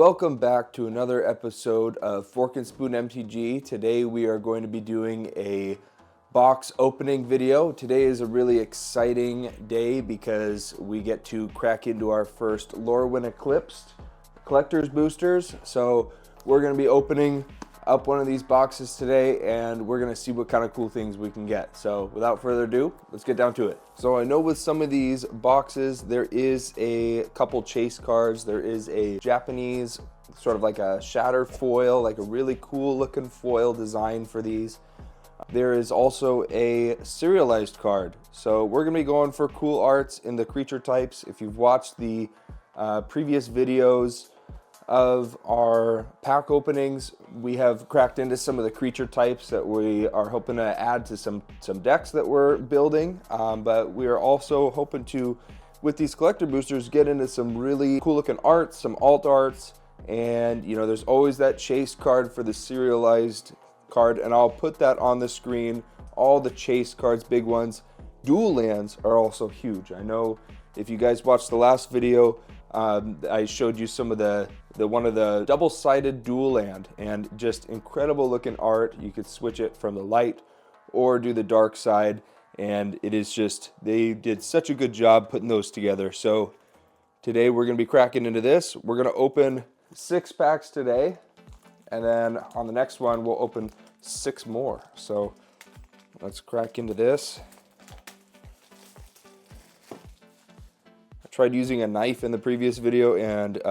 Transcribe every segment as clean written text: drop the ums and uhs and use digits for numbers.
Welcome back to another episode of Fork and Spoon MTG. Today we are going to be doing a box opening video. Today is a really exciting day because we get to crack into our first Lorwyn Eclipsed Collector's Boosters. So we're going to be opening up one of these boxes today and we're going to see what kind of cool things we can get. So without further ado, let's get down to it. So I know with some of these boxes there is a couple chase cards. There is a Japanese sort of like a shatter foil, like a really cool looking foil design for these. There is also a serialized card. So we're going to be going for cool arts in the creature types. If you've watched the previous videos of our pack openings, we have cracked into some of the creature types that we are hoping to add to some decks that we're building, but we are also hoping to, with these collector boosters, get into some really cool looking arts, some alt arts, and you know, there's always that chase card for the serialized card, and I'll put that on the screen. All the chase cards, big ones. Dual lands are also huge. I know if you guys watched the last video, I showed you some of the one of the double-sided dual land, and just incredible looking art. You could switch it from the light or do the dark side, and it is just, they did such a good job putting those together. So today we're going to be cracking into this. We're going to open 6 packs today, and then on the next one we'll open 6 more. So let's crack into this. Tried using a knife in the previous video, and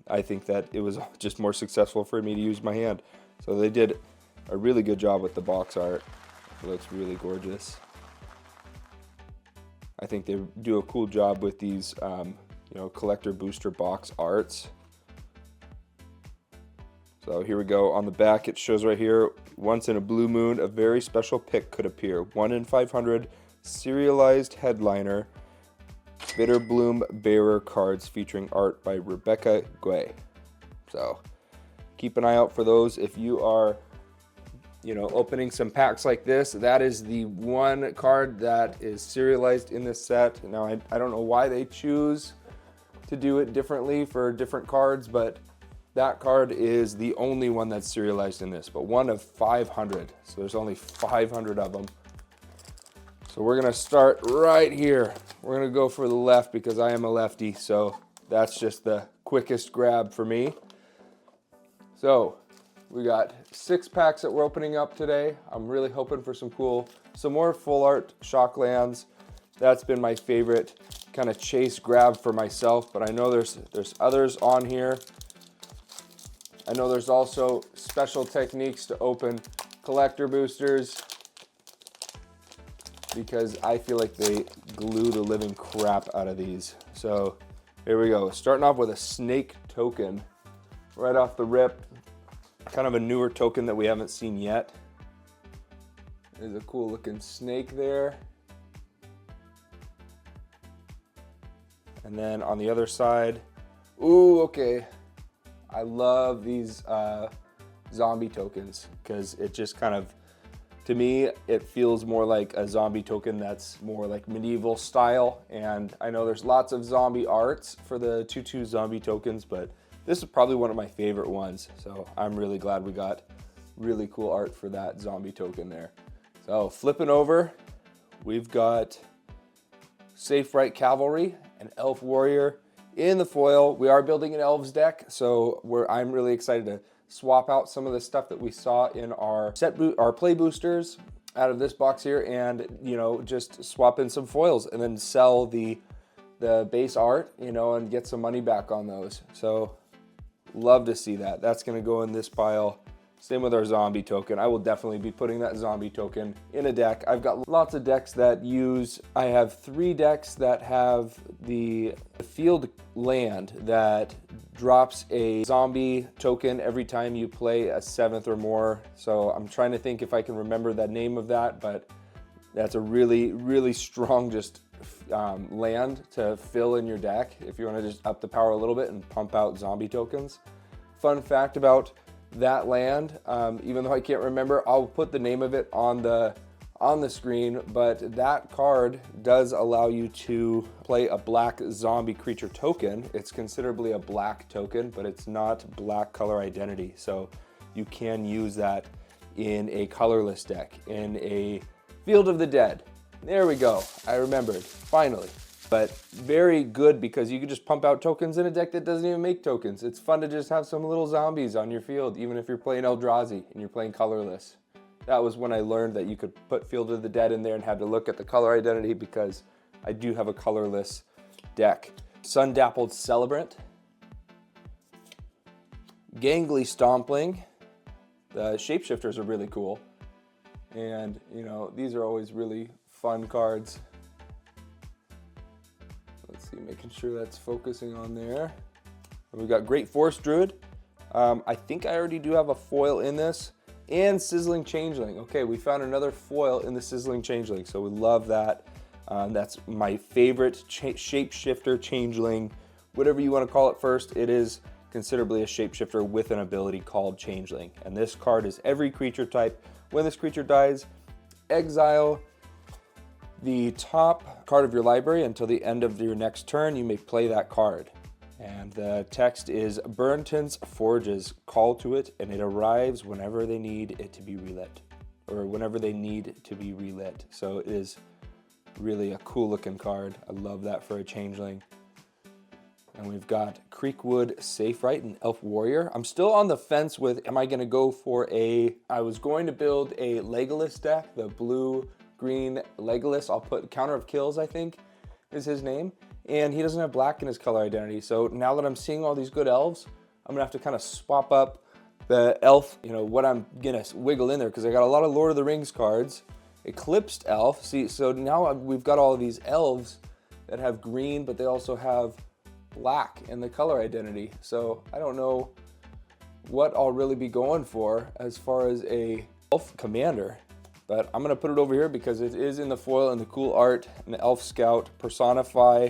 I think that it was just more successful for me to use my hand. So they did a really good job with the box art. It looks really gorgeous. I think they do a cool job with these collector booster box arts. So here we go. On the back it shows right here, once in a blue moon a very special pick could appear. 1 in 500 serialized headliner Bitter Bloom Bearer cards featuring art by Rebecca Guay. So keep an eye out for those. If you are, opening some packs like this, that is the one card that is serialized in this set. Now, I don't know why they choose to do it differently for different cards, but that card is the only one that's serialized in this, but 1 of 500. So there's only 500 of them. So we're gonna start right here. We're gonna go for the left because I am a lefty, so that's just the quickest grab for me. So we got 6 packs that we're opening up today. I'm really hoping for some more full art shock lands. That's been my favorite kind of chase grab for myself, but I know there's others on here. I know there's also special techniques to open collector boosters, because I feel like they glue the living crap out of these. So here we go. Starting off with a snake token right off the rip. Kind of a newer token that we haven't seen yet. There's a cool looking snake there. And then on the other side, ooh, okay. I love these zombie tokens because it just kind of, to me, it feels more like a zombie token that's more like medieval style. And I know there's lots of zombie arts for the 2/2 zombie tokens, but this is probably one of my favorite ones. So I'm really glad we got really cool art for that zombie token there. So flipping over, we've got Safe Right Cavalry, an elf warrior in the foil. We are building an elves deck, so I'm really excited to swap out some of the stuff that we saw in our play boosters out of this box here, and just swap in some foils and then sell the base art, and get some money back on those. So love to see that. That's going to go in this pile. Same with our zombie token. I will definitely be putting that zombie token in a deck. I've got lots of decks that I have 3 decks that have the field land that drops a zombie token every time you play a 7th or more. So I'm trying to think if I can remember the name of that, but that's a really, really strong land to fill in your deck if you want to just up the power a little bit and pump out zombie tokens. Fun fact about that land, even though I can't remember, I'll put the name of it on the on the screen, but that card does allow you to play a black zombie creature token. It's considerably a black token, but it's not black color identity. So you can use that in a colorless deck, in a Field of the Dead. There we go, I remembered, finally. But very good because you can just pump out tokens in a deck that doesn't even make tokens. It's fun to just have some little zombies on your field, even if you're playing Eldrazi and you're playing colorless. That was when I learned that you could put Field of the Dead in there and had to look at the color identity because I do have a colorless deck. Sun Dappled Celebrant. Gangly Stompling. The shapeshifters are really cool. And, you know, these are always really fun cards. Let's see, making sure that's focusing on there. We've got Great Forest Druid. I think I already do have a foil in this. And Sizzling Changeling. Okay, we found another foil in the Sizzling Changeling, so we love that. That's my favorite shapeshifter changeling, whatever you want to call it first. It is considerably a shapeshifter with an ability called Changeling. And this card is every creature type. When this creature dies, exile the top card of your library until the end of your next turn. You may play that card. And the text is Burnton's Forges, call to it, and it arrives whenever they need it to be relit. Or whenever they need to be relit. So it is really a cool looking card. I love that for a changeling. And we've got Creekwood Safe Right and Elf Warrior. I'm still on the fence with, am I gonna go for I was going to build a Legolas deck, the blue-green Legolas. I'll put Counter of Kills, I think, is his name. And he doesn't have black in his color identity. So now that I'm seeing all these good elves, I'm gonna have to kind of swap up the elf, you know, what I'm gonna wiggle in there, because I got a lot of Lord of the Rings cards. Eclipsed Elf, see, so now we've got all of these elves that have green, but they also have black in the color identity. So I don't know what I'll really be going for as far as a elf commander, but I'm gonna put it over here because it is in the foil and the cool art and the Elf Scout Personify.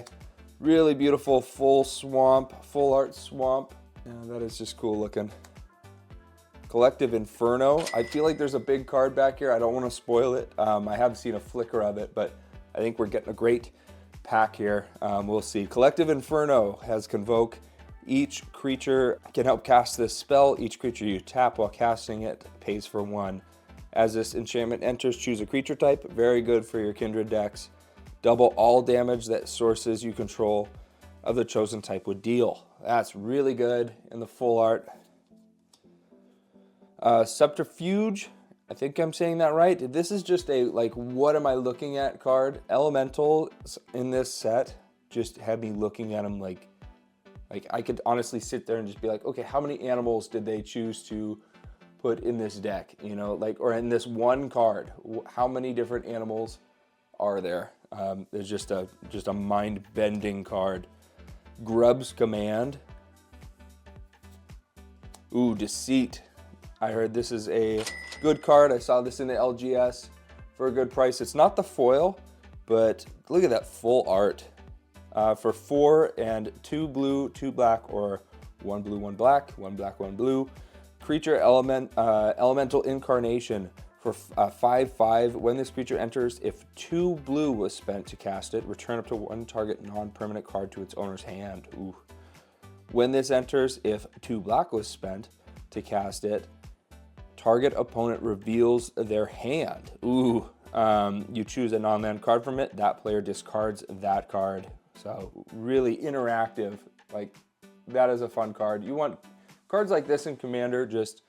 Really beautiful full swamp, full art swamp. Yeah, that is just cool looking. Collective Inferno. I feel like there's a big card back here. I don't want to spoil it. I have seen a flicker of it, but I think we're getting a great pack here. We'll see. Collective Inferno has Convoke. Each creature can help cast this spell. Each creature you tap while casting it pays for 1. As this enchantment enters, choose a creature type. Very good for your Kindred decks. Double all damage that sources you control of the chosen type would deal. That's really good in the full art. Subterfuge, I think I'm saying that right. This is just a, like, what am I looking at card. Elemental in this set just had me looking at them like I could honestly sit there and just be like, okay, how many animals did they choose to put in this deck? You know, like, or in this one card, how many different animals are there? There's just a mind-bending card. Grub's Command. Ooh, Deceit. I heard this is a good card. I saw this in the LGS for a good price. It's not the foil, but look at that full art. For 4 and 2 blue, 2 black, or 1 blue, 1 black, 1 black, 1 blue. Creature Elemental Incarnation. For 5/5, when this creature enters, if 2 blue was spent to cast it, return up to 1 target non-permanent card to its owner's hand. Ooh. When this enters, if 2 black was spent to cast it, target opponent reveals their hand. Ooh. You choose a non-land card from it, that player discards that card. So really interactive. Like, that is a fun card. You want cards like this in Commander, just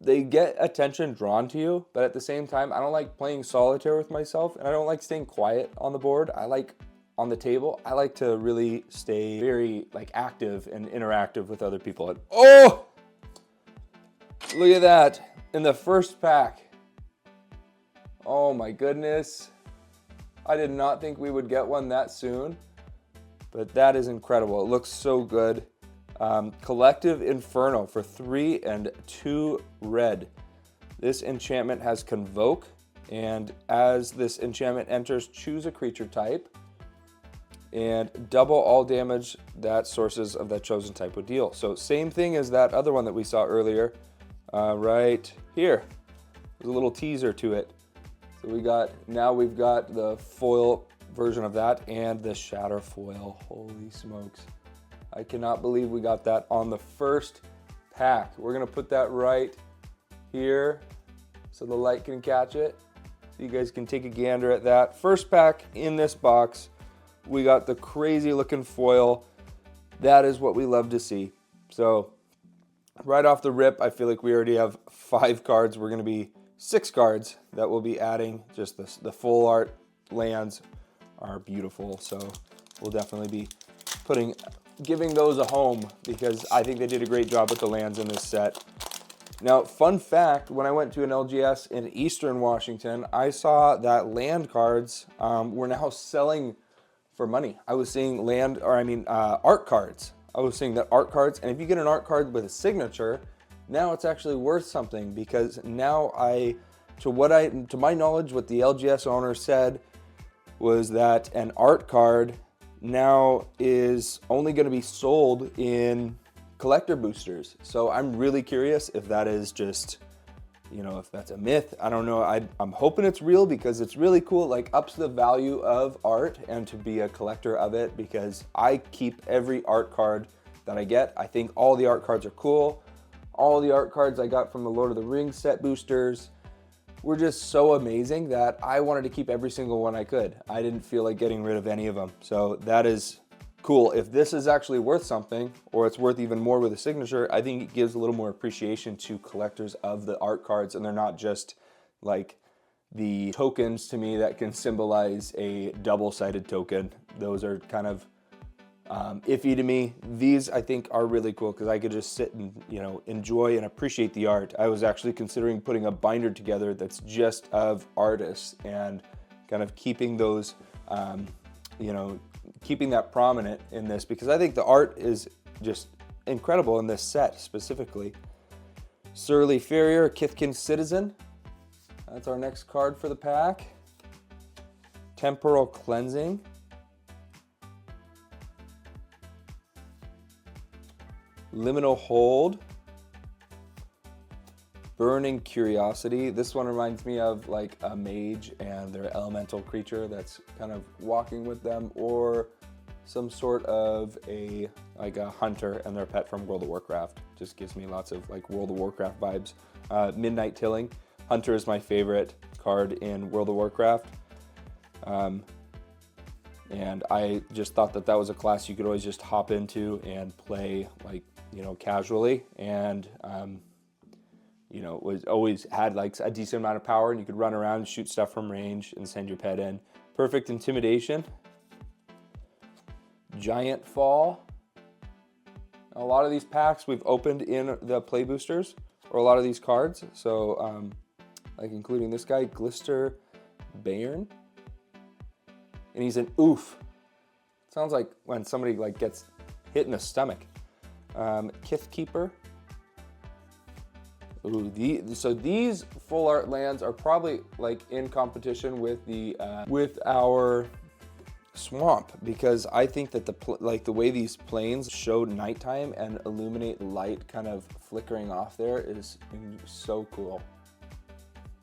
they get attention drawn to you, but at the same time, I don't like playing solitaire with myself, and I don't like staying quiet on the board. I like on the table, I like to really stay very like active and interactive with other people. And, oh, look at that in the first pack. Oh my goodness. I did not think we would get one that soon, but that is incredible. It looks so good. Collective Inferno for 3 and 2 red. This enchantment has Convoke, and as this enchantment enters, choose a creature type and double all damage that sources of that chosen type would deal. So same thing as that other one that we saw earlier, right here. There's a little teaser to it. So we've got the foil version of that and the shatter foil. Holy smokes. I cannot believe we got that on the first pack. We're gonna put that right here so the light can catch it. So you guys can take a gander at that. First pack in this box, we got the crazy looking foil. That is what we love to see. So right off the rip, I feel like we already have 5 cards. We're gonna be 6 cards that we'll be adding. Just the full art lands are beautiful. So we'll definitely be giving those a home because I think they did a great job with the lands in this set. Now, fun fact, when I went to an LGS in Eastern Washington, I saw that land cards were now selling for money. I was seeing art cards. I was seeing that art cards, and if you get an art card with a signature, now it's actually worth something because now to my knowledge, what the LGS owner said was that an art card now is only going to be sold in collector boosters. So I'm really curious if that is just, if that's a myth. I don't know. I'm hoping it's real because it's really cool. It like ups the value of art and to be a collector of it because I keep every art card that I get. I think all the art cards are cool. All the art cards I got from the Lord of the Rings set boosters were just so amazing that I wanted to keep every single one I could. I didn't feel like getting rid of any of them. So that is cool. If this is actually worth something, or it's worth even more with a signature, I think it gives a little more appreciation to collectors of the art cards, and they're not just like the tokens to me that can symbolize a double-sided token. Those are kind of iffy to me. These I think are really cool because I could just sit and enjoy and appreciate the art. I was actually considering putting a binder together that's just of artists and kind of keeping those, keeping that prominent in this because I think the art is just incredible in this set specifically. Surly Farrier, Kithkin Citizen. That's our next card for the pack. Temporal Cleansing. Liminal Hold, Burning Curiosity. This one reminds me of like a mage and their elemental creature that's kind of walking with them, or some sort of a hunter and their pet from World of Warcraft. Just gives me lots of like World of Warcraft vibes. Midnight Tilling. Hunter is my favorite card in World of Warcraft. And I just thought that was a class you could always just hop into and play like, casually, and was always had like a decent amount of power, and you could run around and shoot stuff from range and send your pet in. Perfect Intimidation. Giant Fall. A lot of these packs we've opened in the play boosters, or a lot of these cards. So like including this guy, Glister Bairn, and he's an oof. Sounds like when somebody like gets hit in the stomach. Kithkeeper. Ooh, so these full art lands are probably like in competition with the with our swamp, because I think that the way these planes show nighttime and illuminate light kind of flickering off there is so cool.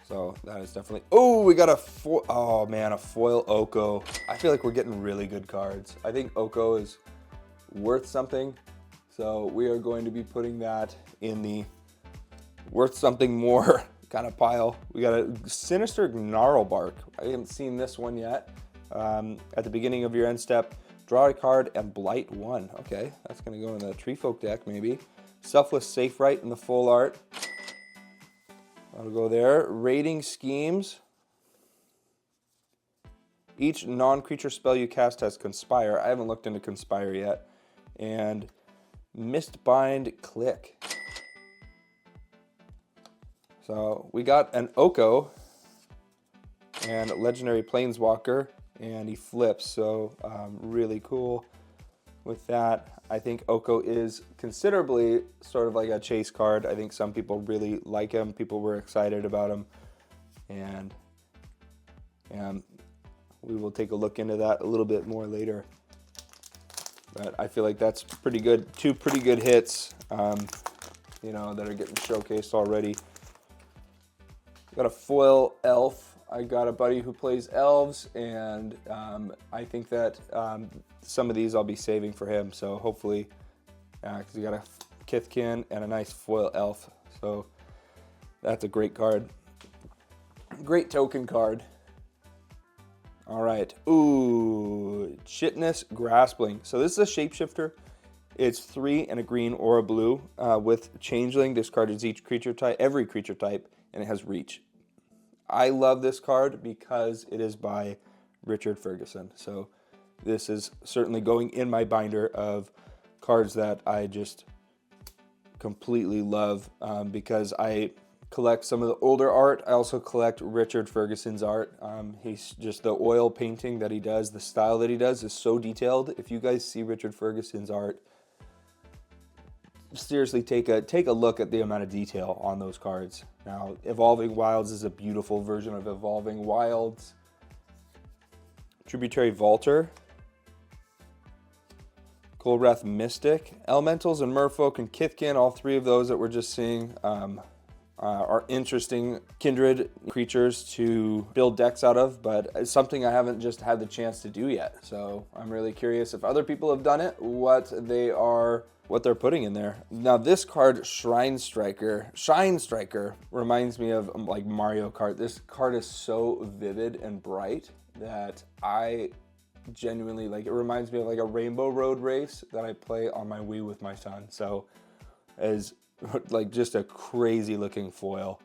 So that is definitely, oh, we got a foil Oko. I feel like we're getting really good cards. I think Oko is worth something. So we are going to be putting that in the worth something more kind of pile. We got a Sinister Gnarlbark. I haven't seen this one yet. At the beginning of your end step, draw a card and blight 1. Okay, that's gonna go in the Tree Folk deck maybe. Selfless Safe Right in the full art. I'll go there. Raiding Schemes. Each non-creature spell you cast has Conspire. I haven't looked into Conspire yet. And Mistbind Click. So we got an Oko and Legendary Planeswalker, and he flips, so really cool with that. I think Oko is considerably sort of like a chase card. I think some people really like him. People were excited about him, and we will take a look into that a little bit more later. But I feel like that's pretty good. 2 pretty good hits, that are getting showcased already. Got a foil elf. I got a buddy who plays elves, and I think that some of these I'll be saving for him. So hopefully, because he got a Kithkin and a nice foil elf. So that's a great card. Great token card. All right. Ooh, Chitness Graspling. So this is a shapeshifter. It's 3 and a green or a blue with Changeling. Discards each creature type, every creature type, and it has reach. I love this card because it is by Richard Ferguson. So this is certainly going in my binder of cards that I just completely love because I collect some of the older art. I also collect Richard Ferguson's art. He's just, the oil painting that he does, the style that he does is so detailed. If you guys see Richard Ferguson's art, seriously take a look at the amount of detail on those cards. Now, Evolving Wilds is a beautiful version of Evolving Wilds. Tributary Vaulter, Goldrath Mystic, Elementals and Merfolk and Kithkin, all three of those that we're just seeing are interesting kindred creatures to build decks out of, but it's something I haven't just had the chance to do yet. So I'm really curious if other people have done it, what they're putting in there. Now this card, Shine Striker, reminds me of like Mario Kart. This card is so vivid and bright that I genuinely like. It reminds me of like a Rainbow Road race that I play on my Wii with my son. So as like just a crazy looking foil.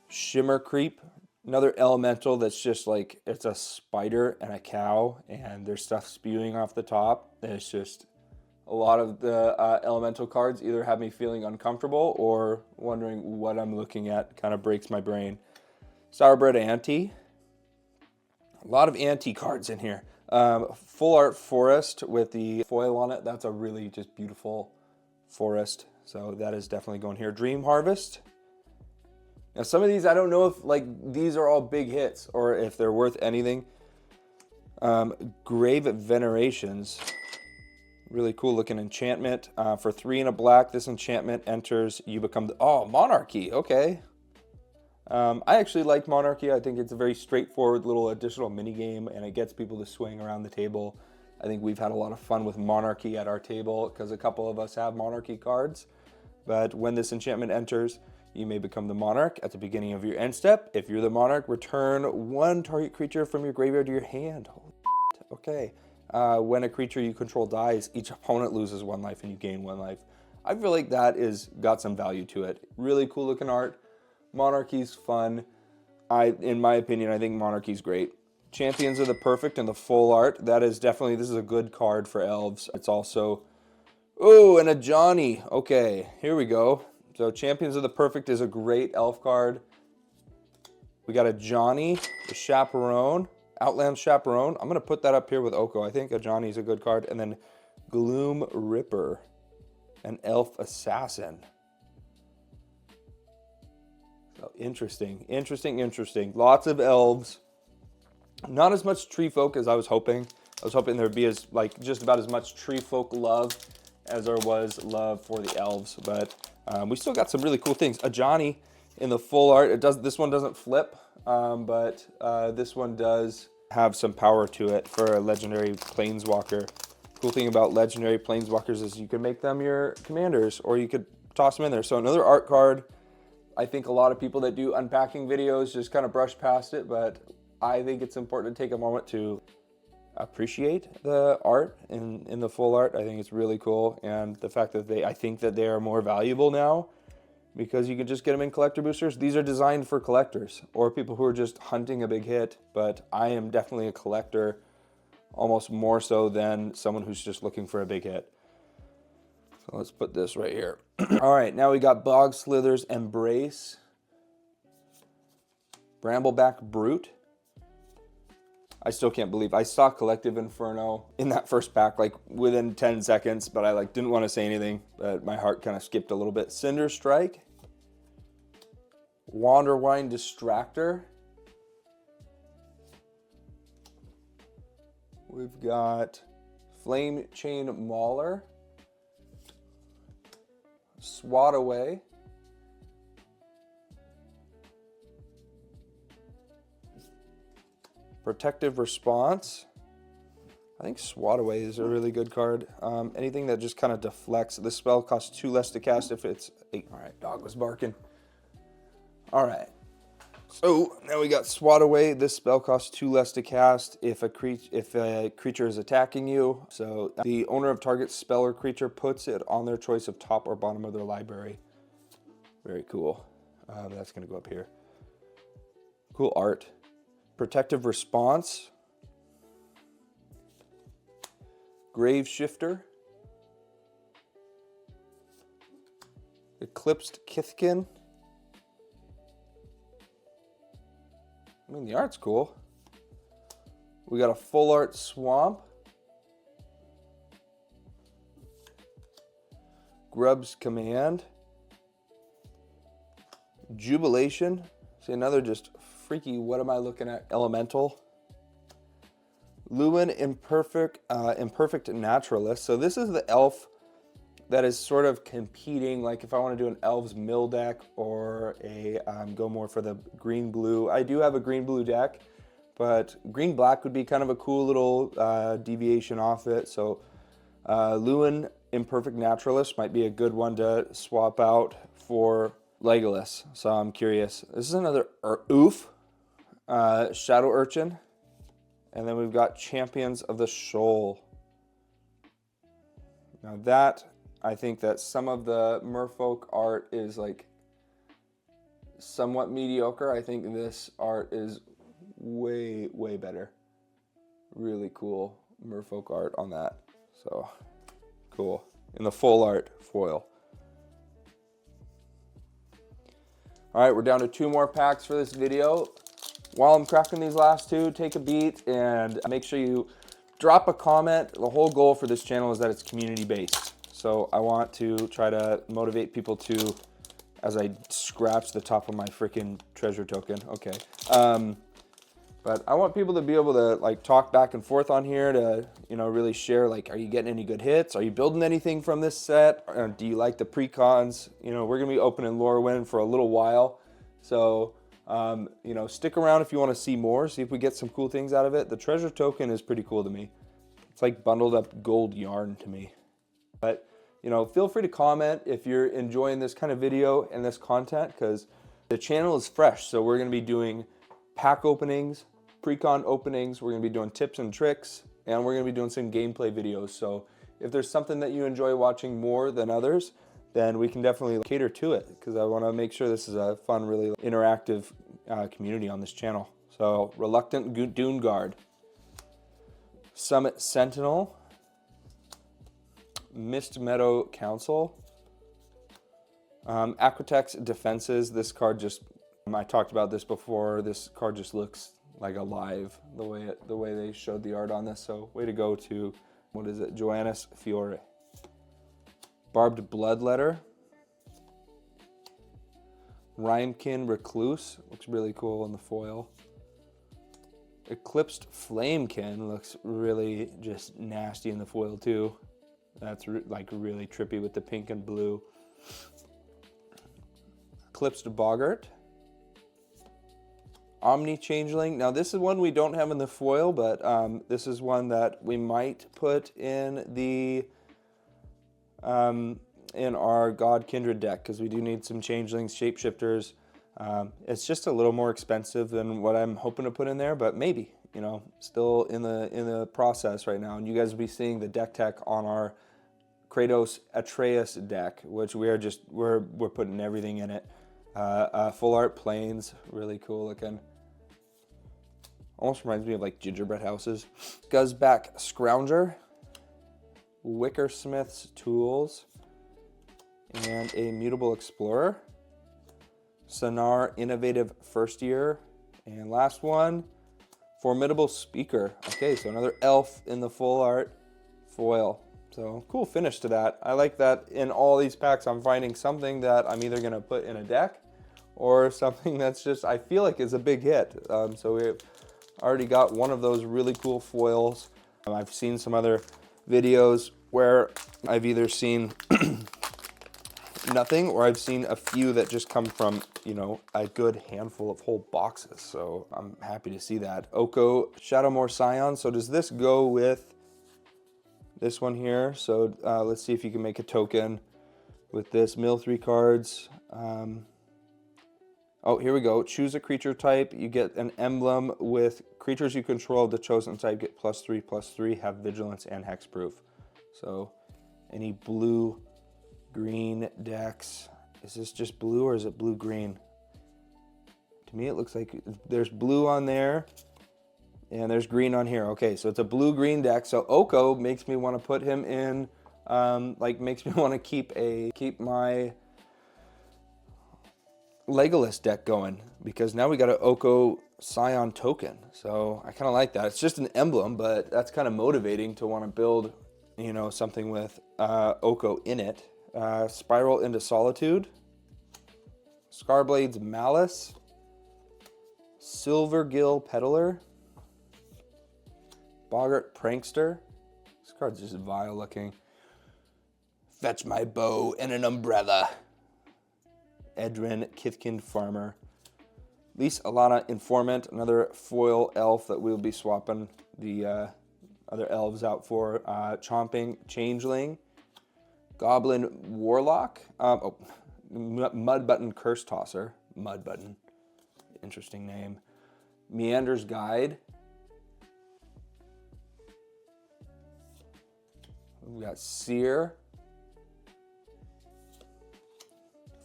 Shimmer Creep, another elemental that's just like, it's a spider and a cow and there's stuff spewing off the top. It's just a lot of the elemental cards either have me feeling uncomfortable or wondering what I'm looking at. Kind of breaks my brain. Sourbred Ante, a lot of Ante cards in here. Full art forest with the foil on it. That's a really just beautiful forest. So that is definitely going here. Dream Harvest. Now some of these, I don't know if like these are all big hits or if they're worth anything. Grave Venerations. Really cool looking enchantment. For 3 and a black, this enchantment enters, you become the, oh, Monarchy, okay. I actually like Monarchy. I think it's a very straightforward little additional mini game and it gets people to swing around the table. I think we've had a lot of fun with Monarchy at our table because a couple of us have Monarchy cards. But when this enchantment enters, you may become the Monarch at the beginning of your end step. If you're the Monarch, return 1 target creature from your graveyard to your hand. Holy shit. Okay. When a creature you control dies, each opponent loses 1 life and you gain 1 life. I feel like that is got some value to it. Really cool looking art. Monarchy's fun. In my opinion, I think Monarchy's great. Champions of the Perfect and the full art. That is definitely, this is a good card for elves. It's also, oh, and a Johnny. Okay, here we go. So Champions of the Perfect is a great elf card. We got a Johnny, the Chaperone, Outland Chaperone. I'm going to put that up here with Oko. I think a Johnny's a good card. And then Gloom Ripper, an Elf Assassin. So interesting. Lots of elves. Not as much tree folk as I was hoping. I was hoping there'd be as like just about as much tree folk love as there was love for the elves, but we still got some really cool things. A Johnny in the full art. This one doesn't flip, but this one does have some power to it for a legendary planeswalker. Cool thing about legendary planeswalkers is you can make them your commanders, or you could toss them in there. So another art card. I think a lot of people that do unpacking videos just kind of brush past it, but I think it's important to take a moment to appreciate the art in the full art. I think it's really cool, and the fact that I think that they are more valuable now because you can just get them in collector boosters. These are designed for collectors or people who are just hunting a big hit, but I am definitely a collector, almost more so than someone who's just looking for a big hit. So let's put this right here. All right, now we got Bog Slither's Embrace, Brambleback Brute. I still can't believe I saw Collective Inferno in that first pack like within 10 seconds, but I like didn't want to say anything, but my heart kind of skipped a little bit. Cinder Strike, Wanderwine Distractor. We've got Flame Chain Mauler, Swat Away, Protective Response. I think Swat Away is a really good card. Anything that just kind of deflects. This spell costs 2 less to cast if it's 8. All right, dog was barking. All right. So now we got Swat Away. This spell costs 2 less to cast if a creature is attacking you. So the owner of target spell or creature puts it on their choice of top or bottom of their library. Very cool. That's going to go up here. Cool art. Protective Response. Grave Shifter. Eclipsed Kithkin. I mean, the art's cool. We got a full art Swamp. Grub's Command. Jubilation. See, another just freaky, what am I looking at? Elemental. Lorwyn Imperfect Naturalist. So this is the elf that is sort of competing, like if I want to do an Elves mill deck or a go more for the green-blue. I do have a green-blue deck, but green-black would be kind of a cool little deviation off it. So Lorwyn Imperfect Naturalist might be a good one to swap out for Legolas. So I'm curious. This is another Shadow Urchin. And then we've got Champions of the Shoal. Now that, I think that some of the Merfolk art is like somewhat mediocre. I think this art is way, way better. Really cool Merfolk art on that. So cool. In the full art foil. All right, we're down to 2 more packs for this video. While I'm cracking these last 2, take a beat and make sure you drop a comment. The whole goal for this channel is that it's community based. So I want to try to motivate people to, as I scratch the top of my freaking treasure token. Okay. But I want people to be able to like talk back and forth on here to, you know, really share, like, are you getting any good hits? Are you building anything from this set? Or do you like the precons? You know, we're going to be opening Lorwyn for a little while. So, you know, stick around if you want to see more, see if we get some cool things out of it. The treasure token is pretty cool to me. It's like bundled up gold yarn to me. But, you know, feel free to comment if you're enjoying this kind of video and this content, because the channel is fresh. So we're going to be doing pack openings, precon openings, we're going to be doing tips and tricks, and we're going to be doing some gameplay videos. So if there's something that you enjoy watching more than others, then we can definitely cater to it, because I want to make sure this is a fun, really interactive community on this channel. So Reluctant Dune Guard, Summit Sentinel, Mist Meadow Council, Aquatex Defenses. This card just, I talked about this before, this card just looks like alive the way they showed the art on this. So way to go to, what is it, Joannis Fiore. Barbed Bloodletter, Rhymekin Recluse, looks really cool in the foil. Eclipsed Flamekin looks really just nasty in the foil too. That's like really trippy with the pink and blue. Eclipsed Boggart. Omni Changeling. Now this is one we don't have in the foil, but this is one that we might put in the in our God Kindred deck, because we do need some changelings, shapeshifters. It's just a little more expensive than what I'm hoping to put in there, but maybe, you know, still in the process right now. And you guys will be seeing the deck tech on our Kratos Atreus deck, which we're putting everything in it. Full art planes, really cool looking. Almost reminds me of like gingerbread houses. Guzzback Scrounger, Wickersmith's Tools, and a Mutable Explorer. Sonar Innovative First Year, and last one, Formidable Speaker. Okay, so another elf in the full art foil. So cool finish to that. I like that in all these packs I'm finding something that I'm either gonna put in a deck or something that's just, I feel like is a big hit. So we've already got one of those really cool foils. I've seen some other videos where I've either seen nothing, or I've seen a few that just come from, you know, a good handful of whole boxes. So I'm happy to see that. Oko Shadowmoor Scion. So does this go with this one here? So let's see if you can make a token with this. Mill 3 cards. Oh, here we go. Choose a creature type. You get an emblem with creatures you control of the chosen type. Get +3/+3. Have vigilance and hexproof. So any blue, green decks. Is this just blue or is it blue-green? To me, it looks like there's blue on there and there's green on here. Okay, so it's a blue-green deck. So Oko makes me want to put him in, makes me want to keep my Legolas deck going, because now we got an Oko Scion token. So I kind of like that. It's just an emblem, but that's kind of motivating to want to build, you know, something with Oko in it. Spiral into Solitude, Scarblade's Malice, Silvergill Peddler, Boggart Prankster. This card's just vile looking. Fetch my bow and an umbrella. Elves Kithkin Farmer. Lys Alana Informant, another foil elf that we'll be swapping the other elves out for. Chomping Changeling. Goblin Warlock. Mudbutton Curse Tosser. Mudbutton. Interesting name. Meander's Guide. We got Seer.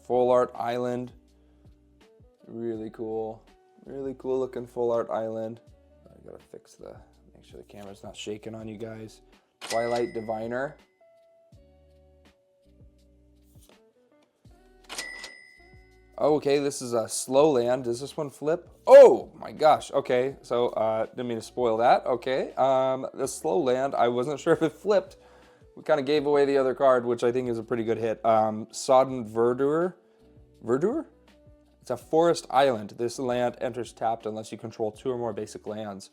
Full Art Island. Really cool. Really cool looking Full Art Island. I gotta make sure the camera's not shaking on you guys. Twilight Diviner. Oh, okay, this is a slow land. Does this one flip? Oh my gosh. Okay, so didn't mean to spoil that. Okay, the slow land, I wasn't sure if it flipped. We kind of gave away the other card, which I think is a pretty good hit. Sodden Verdure. Verdure? It's a forest island. This land enters tapped unless you control 2 or more basic lands.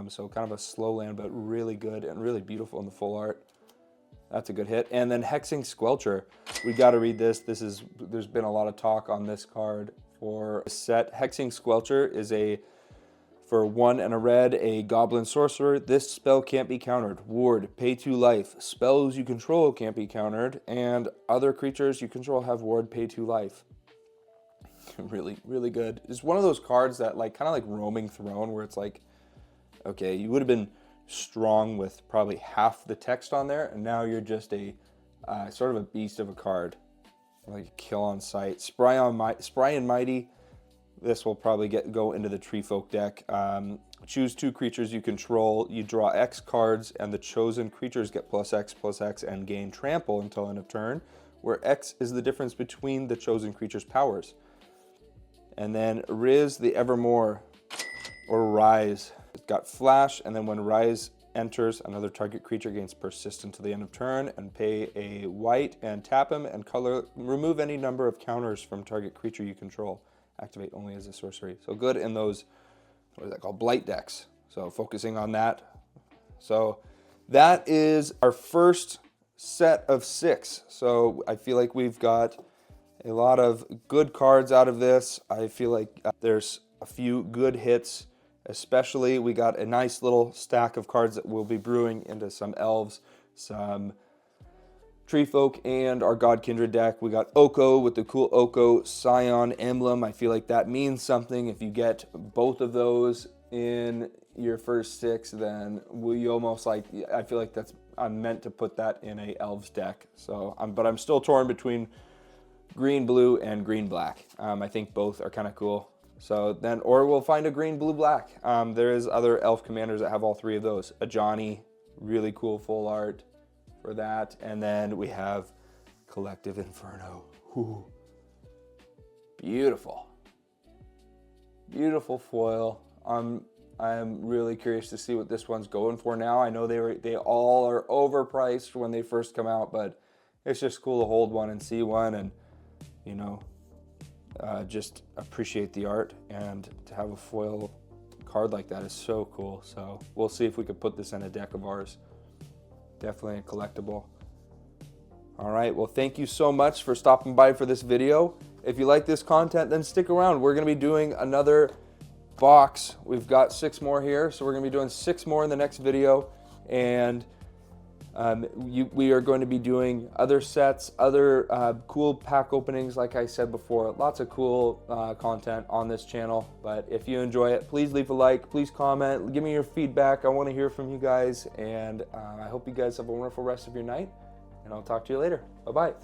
So kind of a slow land, but really good and really beautiful in the full art. That's a good hit. And then Hexing Squelcher. We got to read this. There's been a lot of talk on this card for a set. Hexing Squelcher is for 1 and a red, a goblin sorcerer. This spell can't be countered. Ward, pay 2 life. Spells you control can't be countered, and other creatures you control have ward, pay 2 life. Really, really good. It's one of those cards that kind of like Roaming Throne, where it's like, okay, you would have been strong with probably half the text on there, and now you're just a sort of a beast of a card, like a kill on sight. Spry and Mighty. This will probably go into the Tree Folk deck. Choose 2 creatures you control. You draw X cards, and the chosen creatures get +X/+X and gain trample until end of turn, where X is the difference between the chosen creature's powers. And then Riz the Evermore, or Rise. It's got Flash, and then when Rise enters, another target creature gains persistent to the end of turn, and pay a white and tap him and remove any number of counters from target creature you control. Activate only as a sorcery. So good in those, what is that called, blight decks. So focusing on that. So that is our first set of 6. So I feel like we've got a lot of good cards out of this. I feel like there's a few good hits, especially we got a nice little stack of cards that we'll be brewing into some elves, some Tree Folk, and our God Kindred deck. We got Oko with the cool Oko Scion emblem. I feel like that means something. If you get both of those in your first 6, then we almost I feel like I'm meant to put that in a elves deck. So but I'm still torn between green blue and green black. I think both are kind of cool. So then, or we'll find a green blue black. There is other elf commanders that have all 3 of those. A Johnny, really cool full art for that. And then we have Collective Inferno. Ooh. Beautiful. Beautiful foil. I'm really curious to see what this one's going for now. I know they all are overpriced when they first come out, but it's just cool to hold one and see one, and you know, just appreciate the art, and to have a foil card like that is so cool. So we'll see if we could put this in a deck of ours. Definitely a collectible. All right, well, thank you so much for stopping by for this video. If you like this content, then stick around. We're gonna be doing another box. We've got 6 more here, so we're gonna be doing 6 more in the next video. And we are going to be doing other sets, other cool pack openings, like I said before. Lots of cool content on this channel. But if you enjoy it, please leave a like, please comment, give me your feedback. I want to hear from you guys, and I hope you guys have a wonderful rest of your night, and I'll talk to you later. Bye-bye.